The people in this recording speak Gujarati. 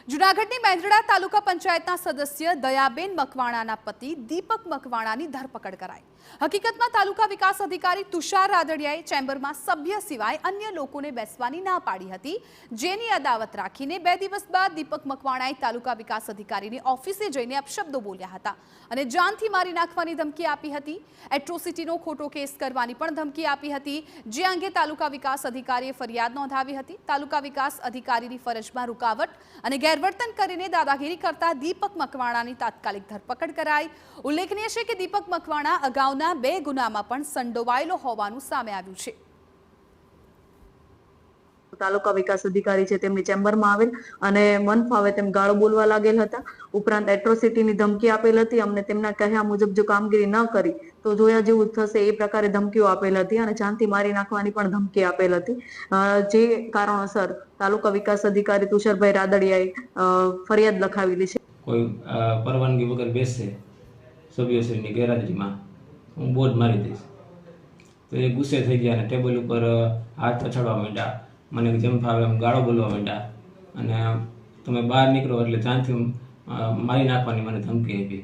જૂનાગઢની મેંદરડા તાલુકા પંચાયતના સદસ્ય દયાબેન મકવાણાના પતિ દીપક મકવાણાની ધરપકડ કરાઈ। હકીકતમાં તાલુકા વિકાસ અધિકારી તુષાર રાદડિયાએ ચેમ્બરમાં સભ્ય સિવાય અન્ય લોકોને બેસવાની ના પાડી હતી, જેની અદાવત રાખીને 2 દિવસ બાદ દીપક મકવાણાએ તાલુકા વિકાસ અધિકારીની ઓફિસે જઈને અપશબ્દો બોલ્યા હતા અને જાનથી મારી નાખવાની ધમકી આપી હતી। એટ્રોસિટીનો ખોટો કેસ કરવાની પણ ધમકી આપી હતી, જે અંગે તાલુકા વિકાસ અધિકારીએ ફરિયાદ નોંધાવી હતી। તાલુકા વિકાસ અધિકારીની ફરજમાં રૂકાવટ અને ગેરવર્તન કરીને દાદાગીરી કરતા દીપક મકવાણાની તાત્કાલિક ધરપકડ કરાઈ। ઉલ્લેખનીય છે કે દીપક મકવાણા અગાઉના 2 ગુનામાં પણ સંડોવાયેલો હોવાનું સામે આવ્યું છે। તાલુકા વિકાસ અધિકારી છે તેમની ચેમ્બરમાં આવેલ અને મન ફાવે તેમ ગાળો બોલવા લાગેલ હતા। ઉપરાંત એટ્રોસિટીની ધમકી આપેલ હતી। અમને તેમના કહ્યા મુજબ જો કામગીરી ન કરી તો જોયા જેવું થશે એ પ્રકારે ધમકીઓ આપેલ હતી અને જાનથી મારી નાખવાની પણ ધમકી આપેલ હતી, જે કારણોસર તાલુકા વિકાસ અધિકારી તુષારભાઈ રાદડિયાએ ફરિયાદ લખાવેલી છે। કોઈ પરવાનગી વગર બેસે સભ્યશ્રીની ગેરહાજરીમાં હું બોર્ડ મારી દઈશ, તો એ ગુસ્સે થઈ ગયા અને ટેબલ ઉપર હાથ પછાડવા માંડ્યા, મને જેમ ફાવે એમ ગાળો બોલવા માંડ્યા અને તમે બહાર નીકળો એટલે જાનથી મારી નાખવાની મને ધમકી આપી।